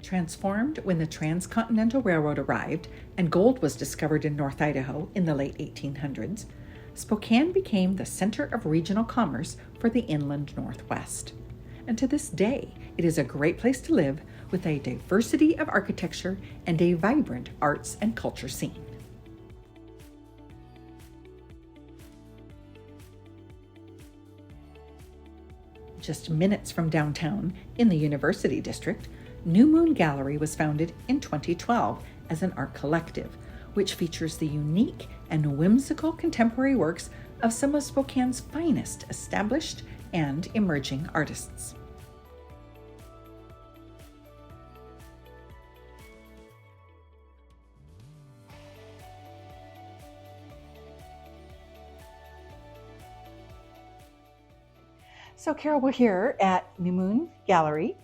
Transformed when the Transcontinental Railroad arrived and gold was discovered in North Idaho in the late 1800s, Spokane became the center of regional commerce for the inland Northwest. And to this day, it is a great place to live with a diversity of architecture and a vibrant arts and culture scene. Just minutes from downtown, in the University District, New Moon Gallery was founded in 2012 as an art collective, which features the unique and whimsical contemporary works of some of Spokane's finest established and emerging artists. So Carol, we're here at New Moon Gallery.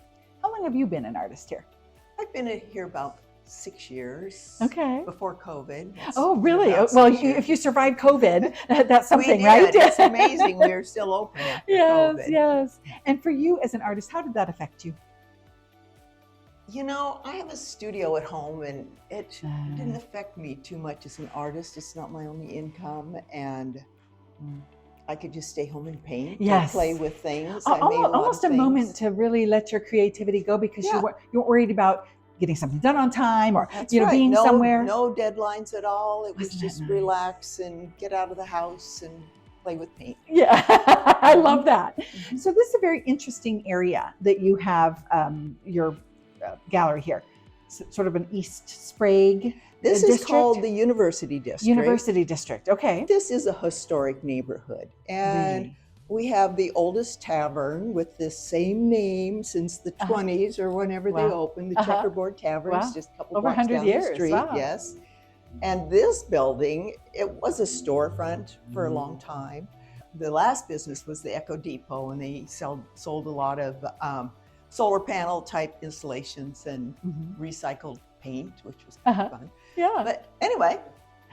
How long have you been an artist here? I've been here about 6 years. Okay. Before COVID. Oh, really? Well, if you survived COVID, that's something, we did. Right? It's amazing. We're still open after COVID. Yes. And for you as an artist, how did that affect you? You know, I have a studio at home, and it didn't affect me too much as an artist. It's not my only income, and I could just stay home and paint and play with things. Almost a moment to really let your creativity go because you weren't worried about getting something done on time or being somewhere. No deadlines at all. It was just relax and get out of the house and play with paint. Yeah, I love that. So this is a very interesting area that you have your gallery here. Sort of an East Sprague. This is called the University District. University District, okay. This is a historic neighborhood. And we have the oldest tavern with this same name since the 20s or whenever they opened. The Checkerboard Tavern's just a couple blocks down the street. Yes. And this building, it was a storefront for a long time. The last business was the Echo Depot, and they sold a lot of solar panel type installations and recycled paint, which was kind of fun. Yeah. But anyway.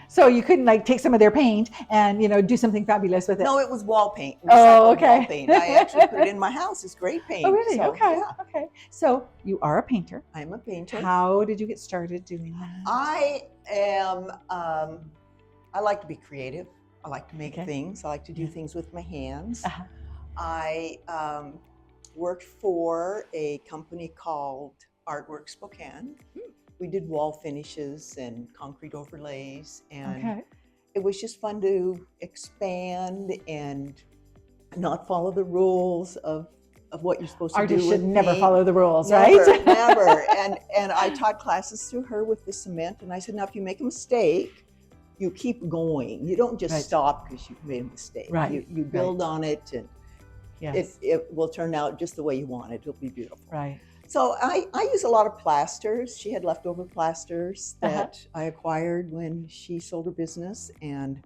So you couldn't take some of their paint and do something fabulous with it? No, it was wall paint. Oh, okay. Wall paint. I actually put it in my house. It's great paint. Oh, really? So, okay. Okay. So you are a painter. I'm a painter. How did you get started doing that? I am. I like to be creative. I like to make things. I like to do things with my hands. I worked for a company called Artwork Spokane. We did wall finishes and concrete overlays, and it was just fun to expand and not follow the rules of what you're supposed to do. Artists should never paint. follow the rules, Never, right? Never. And I taught classes through her with the cement, and I said, now if you make a mistake, you keep going. You don't just stop because you've made a mistake. Right. You build on it, and it will turn out just the way you want it. It'll be beautiful. Right. So I use a lot of plasters. She had leftover plasters that I acquired when she sold her business, and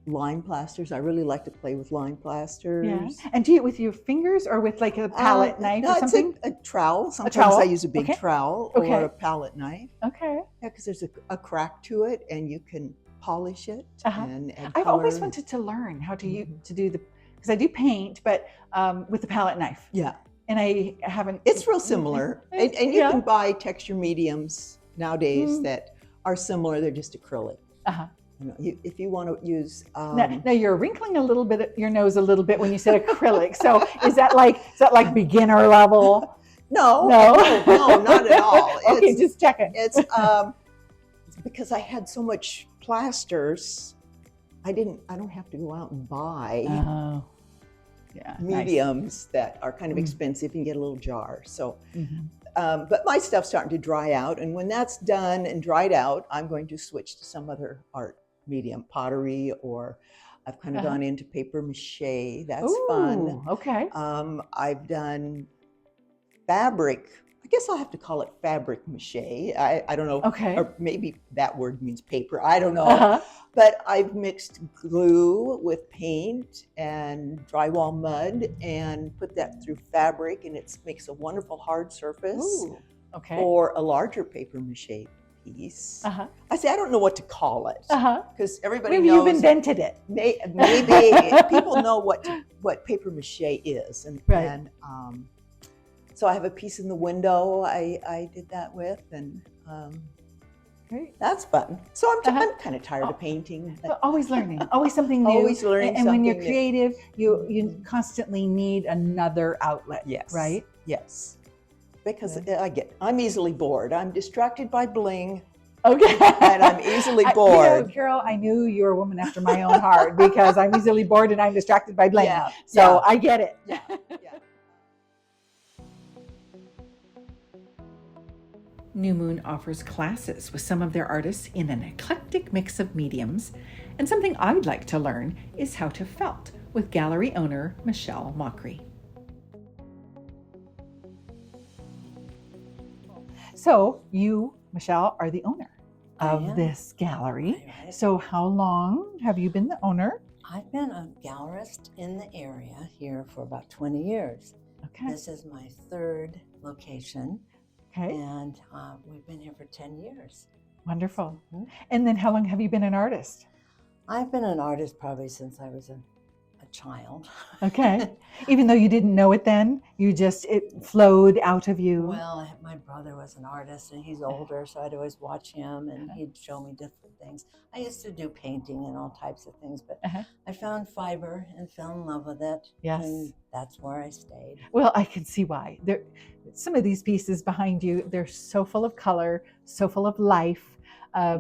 lime plasters. I really like to play with lime plasters. Yeah. And do you it with your fingers or with a palette knife or something? It's a trowel. Sometimes I use a big trowel or a palette knife. Okay. Yeah, because there's a crack to it, and you can polish it and add I've color. always wanted to learn how to do because I do paint, but with the palette knife. Yeah. And I haven't. It's real similar. And you can buy texture mediums nowadays that are similar. They're just acrylic. If you want to use. Now you're wrinkling a little bit, your nose a little bit when you said acrylic. So is that like beginner level? No, not at all. Okay, just checking. It's because I had so much plasters. I don't have to go out and buy. Mediums that are kind of expensive and get a little jar. So, but my stuff's starting to dry out, and when that's done and dried out, I'm going to switch to some other art medium, pottery, or I've kind of gone into paper mache. That's fun. Okay. I've done fabric. I guess I'll have to call it fabric mache. I don't know. Okay. Or maybe that word means paper. I don't know. But I've mixed glue with paint and drywall mud and put that through fabric, and it makes a wonderful hard surface for a larger paper mache piece. I say I don't know what to call it because everybody Maybe knows. You've invented it. Maybe people know what paper mache is, and So I have a piece in the window I did that with, and Great. That's fun. So I'm kind of tired of painting. But always learning, always something new. Always learning and when you're something creative, you constantly need another outlet. Yes. Right? Yes. Because I'm easily bored. I'm distracted by bling. Okay. And I'm easily bored. Carol, I knew you were a woman after my own heart because I'm easily bored and I'm distracted by bling. Yeah. So I get it. Yeah. New Moon offers classes with some of their artists in an eclectic mix of mediums, and something I'd like to learn is how to felt with gallery owner Michelle Mockery. So you, Michelle, are the owner of this gallery. Right. So how long have you been the owner? I've been a gallerist in the area here for about 20 years. Okay. This is my third location. Okay. And we've been here for 10 years. Wonderful. Mm-hmm. And then how long have you been an artist? I've been an artist probably since I was a child. Okay. Even though you didn't know it then, it flowed out of you. Well, my brother was an artist and he's older, so I'd always watch him and he'd show me different things. I used to do painting and all types of things, but I found fiber and fell in love with it. Yes. And that's where I stayed. Well, I can see why. Some of these pieces behind you, they're so full of color, so full of life.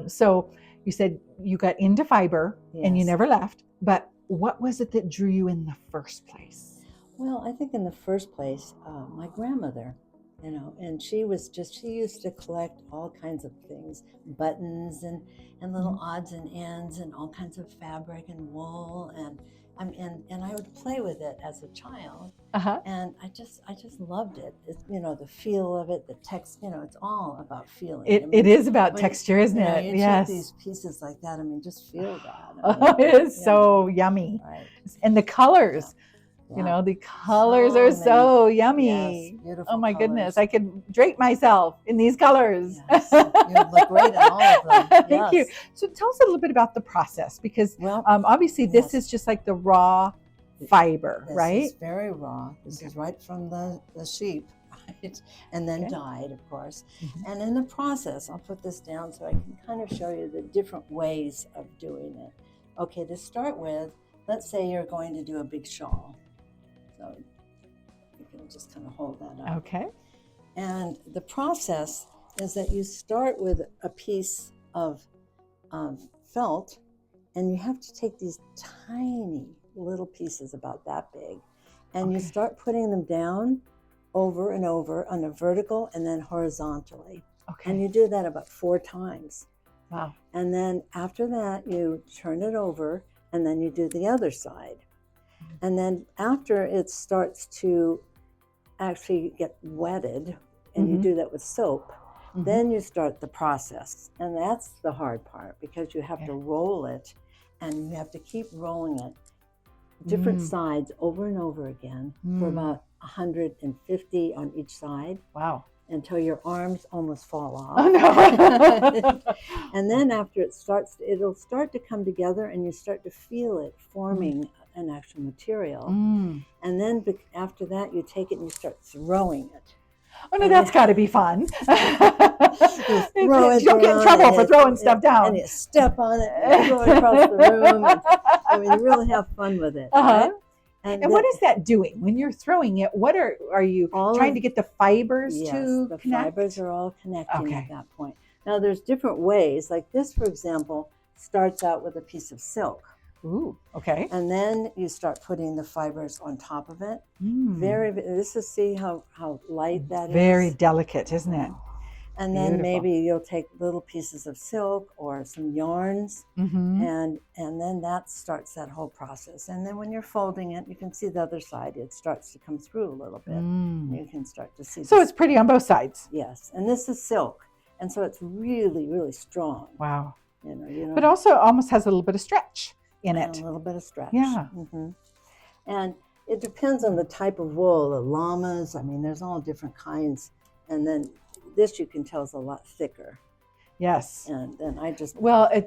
So you said you got into fiber and you never left, but what was it that drew you in the first place? Well, I think in the first place, my grandmother, and she used to collect all kinds of things, buttons and little odds and ends and all kinds of fabric and wool, and I would play with it as a child, and I just loved it. It's, the feel of it, the text, it's all about feeling. It is about texture, isn't it? You Yes. take these pieces like that, just feel that. It is so yummy. Right. And the colors. Yeah. The colors are so yummy. Yes, beautiful oh my colors. goodness, I could drape myself in these colors. Yes. You look great in all of them. Thank you. So tell us a little bit about the process, because obviously this is just like the raw fiber, right? This is very raw. This is right from the sheep, right? And then dyed, of course. Mm-hmm. And in the process, I'll put this down so I can kind of show you the different ways of doing it. Okay, to start with, let's say you're going to do a big shawl. So you can just kind of hold that up. Okay. And the process is that you start with a piece of felt, and you have to take these tiny little pieces about that big, and you start putting them down over and over on a vertical and then horizontally. Okay. And you do that about 4 times. Wow. And then after that, you turn it over, and then you do the other side. And then after it starts to actually get wetted, and you do that with soap, then you start the process. And that's the hard part, because you have to roll it, and you have to keep rolling it different sides over and over again for about 150 on each side. Wow. Until your arms almost fall off. Oh, no. And then after it'll start to come together, and you start to feel it forming an actual material. And then after that, you take it and you start throwing it. Oh no, that's got to be fun. You don't get in trouble and for throwing stuff down. And you step on it and you go across the room. And, you really have fun with it. Right? And what is that doing when you're throwing it? What are you trying to get the fibers to the connect? Fibers are all connecting at that point. Now there's different ways. Like this, for example, starts out with a piece of silk. Ooh, okay. And then you start putting the fibers on top of it. See how light that is? Very delicate, isn't it? And then maybe you'll take little pieces of silk or some yarns, and then that starts that whole process. And then when you're folding it, you can see the other side. It starts to come through a little bit. You can start to see. So it's pretty on both sides. Yes, and this is silk, and so it's really, really strong. Wow. But also almost has a little bit of stretch in it. A little bit of stretch. Yeah. And it depends on the type of wool. The llamas, there's all different kinds. And then this you can tell is a lot thicker. Yes. And then it's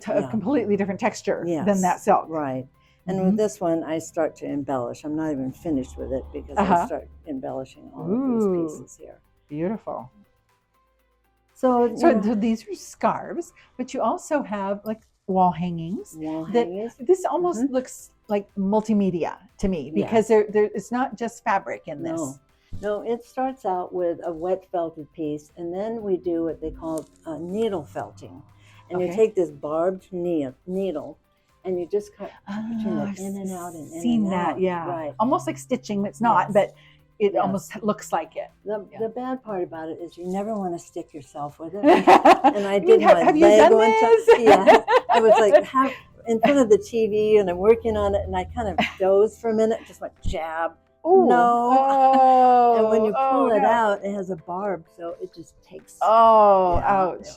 a completely different texture than that silk. Right. And with this one, I start to embellish. I'm not even finished with it because I start embellishing all of these pieces here. Beautiful. So these are scarves, but you also have like wall hangings. This almost looks like multimedia to me because it's not just fabric in this. No, it starts out with a wet felted piece, and then we do what they call needle felting. And you take this barbed needle, and you just cut between it in and out and in seen and that, out. yeah. Right. Almost like stitching. It's not, but it almost looks like it. The bad part about it is you never want to stick yourself with it. And I did my have you leg done one this? time. Yeah, I was like in front of the TV, and I'm working on it, and I kind of dozed for a minute, just went jab. Ooh. No. And when you pull it out, it has a barb, so it just takes. Ouch.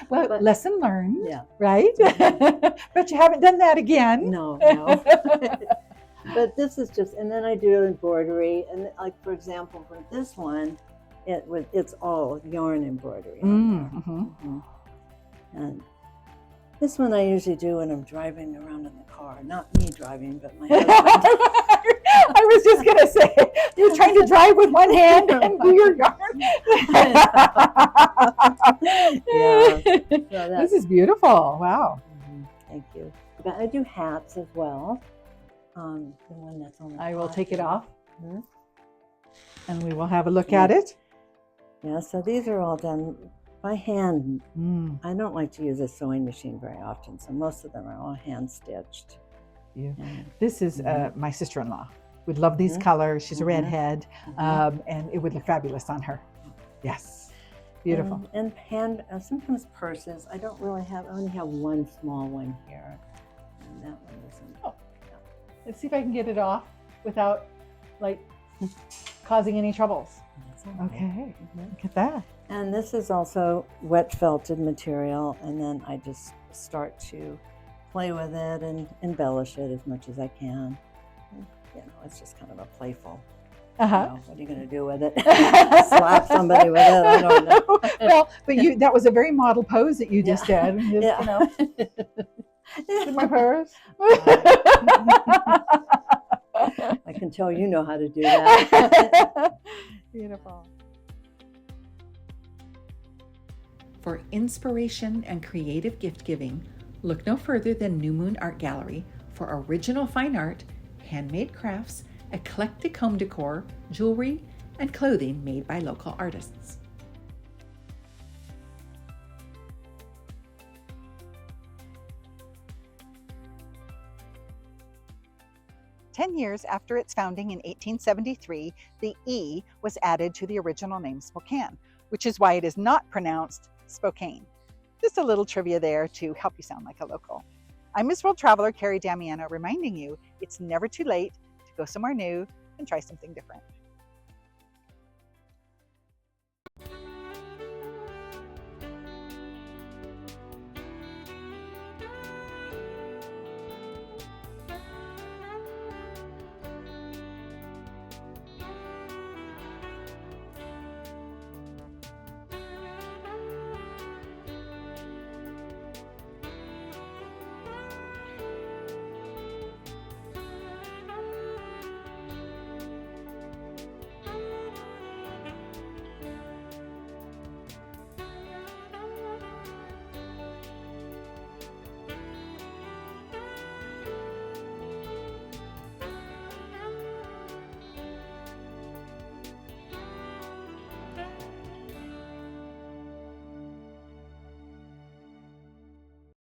Well, lesson learned. Yeah. Right? But you haven't done that again. No. But this is just, and then I do embroidery, and like for example, for this one, it's all yarn embroidery. And this one I usually do when I'm driving around in the car. Not me driving, but my husband. I was just going to say, you're trying to drive with one hand and do your yarn. So this is beautiful. Wow. Thank you. But I do hats as well. The one that's on the I will take it off and we will have a look at it. Yeah, so these are all done by hand. I don't like to use a sewing machine very often, so most of them are all hand stitched. This is my sister-in-law. Would love these colors. She's a redhead, and it would look fabulous on her. Yes, beautiful. And hand, sometimes purses. I don't really have. I only have one small one here, and that one isn't. Oh, let's see if I can get it off without, like, causing any troubles. Okay, look at that. And this is also wet felted material, and then I just start to play with it and embellish it as much as I can. You know, it's just kind of a playful. You know, what are you going to do with it? Slap somebody with it? I don't know. Well, but that was a very model pose that you just did. You know, in my purse. I can tell you know how to do that. Beautiful. For inspiration and creative gift giving, look no further than New Moon Art Gallery for original fine art, handmade crafts, eclectic home decor, jewelry, and clothing made by local artists. "10 years after its founding in 1873, the E was added to the original name Spokane, which is why it is not pronounced Spokane. Just a little trivia there to help you sound like a local. I'm Miss World Traveler Kerry Damiano, reminding you it's never too late to go somewhere new and try something different.